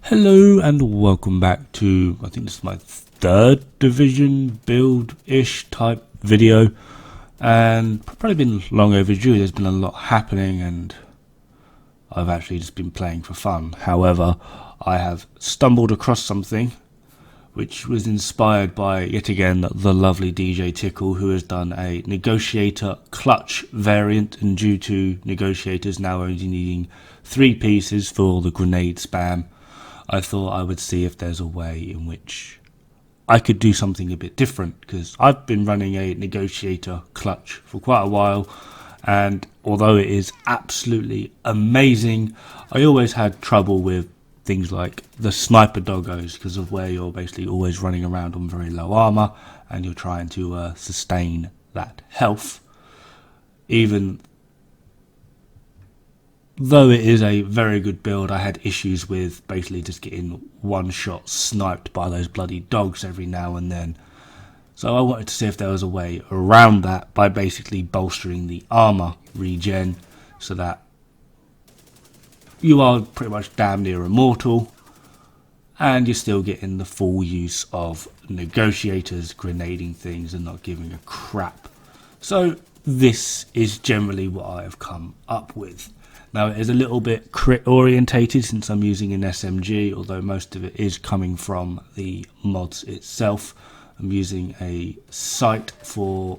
Hello and welcome back to, I think this is my third division build-ish type video, and probably been long overdue. There's been a lot happening and I've actually just been playing for fun. However, I have stumbled across something which was inspired by, yet again, the lovely DJ Tickle, who has done a negotiator clutch variant, and due to negotiators now only needing 3 pieces for the grenade spam, I thought I would see if there's a way in which I could do something a bit different, because I've been running a negotiator clutch for quite a while, and although it is absolutely amazing, I always had trouble with things like the sniper doggos, because of where you're basically always running around on very low armor and you're trying to sustain that health. Even though it is a very good build, I had issues with basically just getting one shot sniped by those bloody dogs every now and then. So I wanted to see if there was a way around that by basically bolstering the armor regen, so that you are pretty much damn near immortal and you're still getting the full use of negotiators grenading things and not giving a crap. So this is generally what I have come up with. Now, it is a little bit crit orientated since I'm using an SMG, although most of it is coming from the mods itself. I'm using a sight for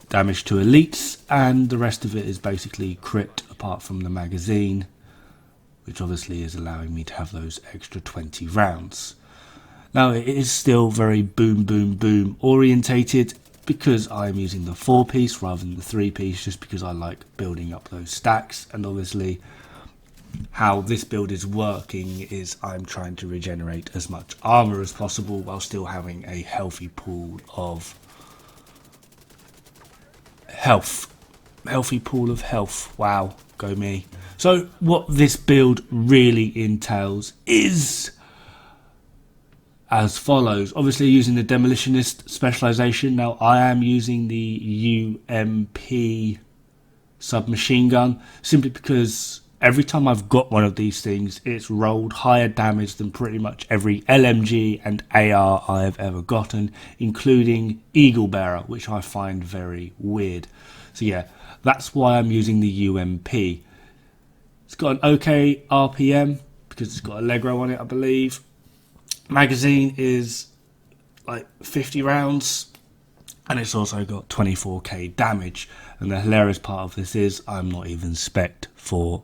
damage to elites, and the rest of it is basically crit apart from the magazine, which obviously is allowing me to have those extra 20 rounds. Now, it is still very boom boom boom orientated, because I'm using the 4-piece rather than the 3-piece, just because I like building up those stacks. And obviously how this build is working is I'm trying to regenerate as much armor as possible while still having a healthy pool of health. Wow, go me. So what this build really entails is as follows. Obviously using the demolitionist specialization. Now I am using the UMP submachine gun simply because every time I've got one of these things, it's rolled higher damage than pretty much every LMG and AR I have ever gotten, including Eagle Bearer, which I find very weird. So yeah, that's why I'm using the UMP. It's got an okay RPM because it's got a Allegro on it, I believe. Magazine is like 50 rounds, and it's also got 24k damage. And the hilarious part of this is I'm not even spec'd for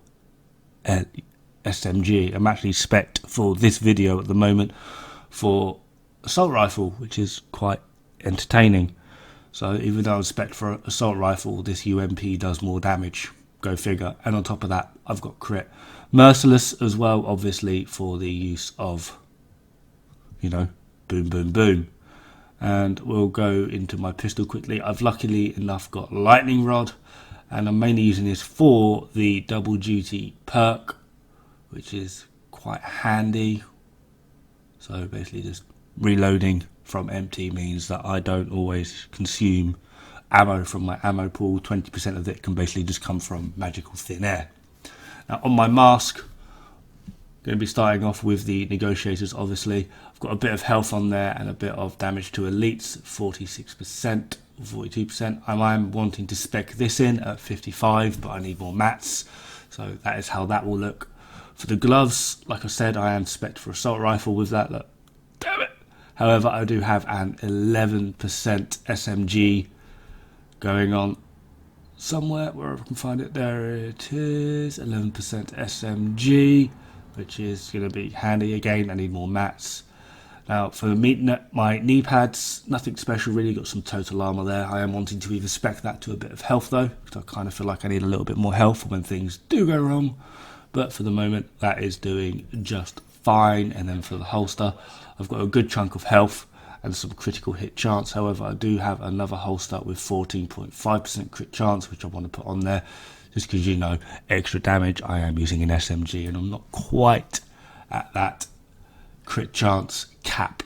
SMG. I'm actually spec'd for this video at the moment for assault rifle, which is quite entertaining. So even though I'm spec'd for assault rifle, this UMP does more damage. Go figure. And on top of that, I've got crit. Merciless as well, obviously, for the use of, you know, boom, boom, boom. And we'll go into my pistol quickly. I've luckily enough got lightning rod, and I'm mainly using this for the double duty perk, which is quite handy. So basically just reloading from empty means that I don't always consume ammo from my ammo pool. 20% of it can basically just come from magical thin air. Now on my mask, going to be starting off with the negotiators. Obviously I've got a bit of health on there and a bit of damage to elites, 46%, 42%. I am wanting to spec this in at 55, but I need more mats, so that is how that will look. For the gloves, like I said, I am spec'd for assault rifle with that. Look, damn it. However, I do have an 11% SMG going on somewhere where I can find it. There it is, 11% SMG, which is going to be handy. Again, I need more mats. Now for my knee pads, nothing special really, got some total armor there. I am wanting to either spec that to a bit of health though, because I kind of feel like I need a little bit more health when things do go wrong. But for the moment, that is doing just fine. And then for the holster, I've got a good chunk of health and some critical hit chance. However, I do have another holster with 14.5% crit chance, which I want to put on there, just because, you know, extra damage. I am using an SMG and I'm not quite at that crit chance cap.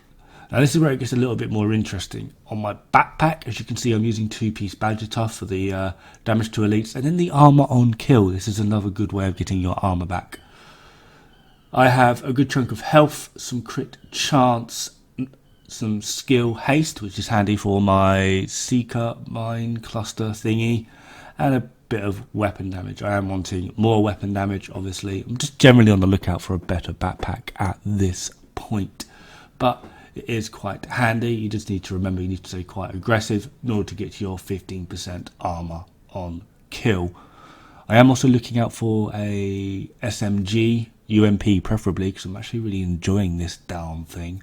Now this is where it gets a little bit more interesting. On my backpack, as you can see, I'm using 2-piece Badger Tough for the damage to elites, and then the armor on kill. This is another good way of getting your armor back. I have a good chunk of health, some crit chance, some skill haste, which is handy for my Seeker mine cluster thingy, and a bit of weapon damage. I am wanting more weapon damage, obviously. I'm just generally on the lookout for a better backpack at this point, but it is quite handy. You just need to remember you need to stay quite aggressive in order to get your 15% armor on kill. I am also looking out for a SMG, UMP preferably, because I'm actually really enjoying this down thing,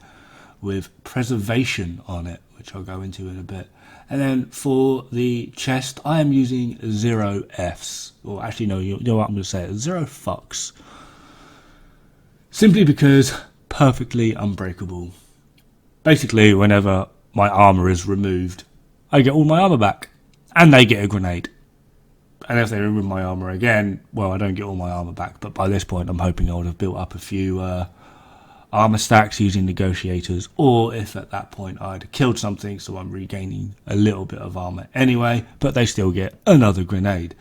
with preservation on it, which I'll go into in a bit. And then for the chest, I am using 0 Fs, or actually no, you know what I'm going to say, 0 fucks. Simply because perfectly unbreakable. Basically, whenever my armor is removed, I get all my armor back, and they get a grenade. And if they remove my armor again, well, I don't get all my armor back, but by this point I'm hoping I would have built up a few armor stacks using negotiators, or if at that point I'd killed something, so I'm regaining a little bit of armor anyway, but they still get another grenade.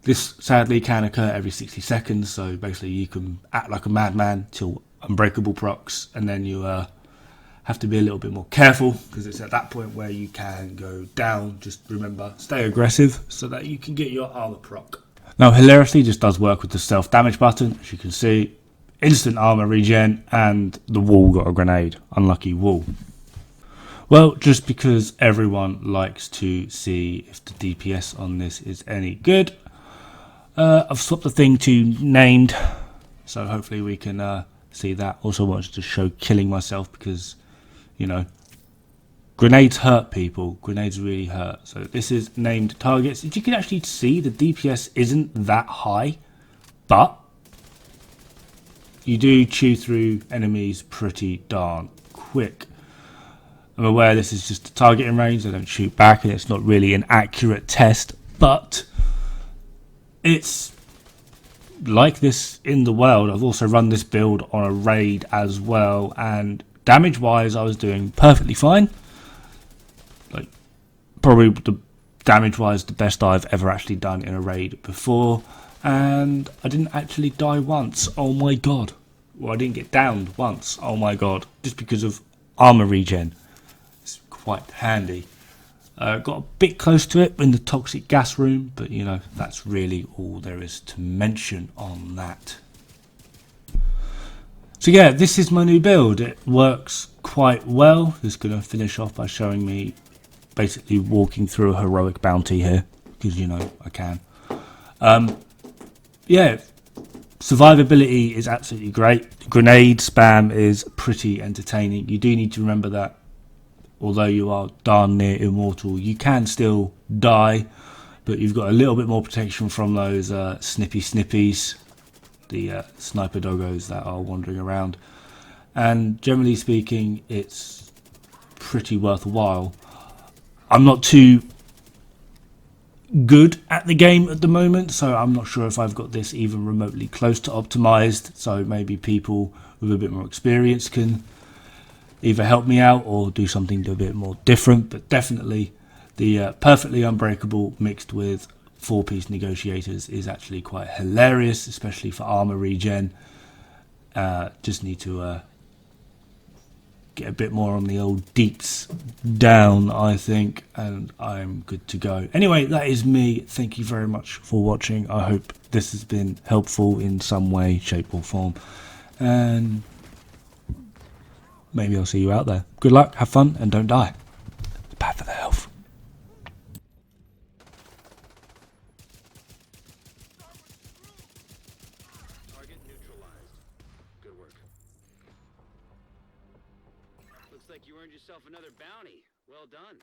This sadly can occur every 60 seconds, so basically you can act like a madman till unbreakable procs, and then you have to be a little bit more careful, because it's at that point where you can go down. Just remember, stay aggressive so that you can get your armor proc. Now hilariously, this does work with the self damage button. As you can see, instant armor regen, and the wall got a grenade. Unlucky wall. Well, just because everyone likes to see if the DPS on this is any good, I've swapped the thing to named, so hopefully we can see that. Also wanted to show killing myself because, you know, grenades hurt people. Grenades really hurt. So this is named targets. As you can actually see, the DPS isn't that high, but you do chew through enemies pretty darn quick. I'm aware this is just a targeting range. They don't shoot back, and it's not really an accurate test, but it's like this in the wild. I've also run this build on a raid as well, and damage wise I was doing perfectly fine. Like, probably the damage wise the best I've ever actually done in a raid before, and I didn't actually die once. Oh my god. Well, I didn't get downed once. Oh my god. Just because of armor regen. It's quite handy. Got a bit close to it in the toxic gas room, but you know, that's really all there is to mention on that. So yeah, this is my new build. It works quite well. Just going to finish off by showing me basically walking through a heroic bounty here, because you know I can. Yeah, survivability is absolutely great. Grenade spam is pretty entertaining. You do need to remember that although you are darn near immortal, you can still die, but you've got a little bit more protection from those snippies, the sniper doggos that are wandering around. And generally speaking, it's pretty worthwhile. I'm not too good at the game at the moment, so I'm not sure if I've got this even remotely close to optimized, so maybe people with a bit more experience can either help me out or do something a bit more different. But definitely the perfectly unbreakable mixed with 4-piece negotiators is actually quite hilarious, especially for armor regen. Just need to get a bit more on the old deeps down, I think, and I'm good to go. Anyway, that is me. Thank you very much for watching. I hope this has been helpful in some way, shape or form, and maybe I'll see you out there. Good luck, have fun, and don't die. It's bad for the health. Target neutralized. Good work. Looks like you earned yourself another bounty. Well done.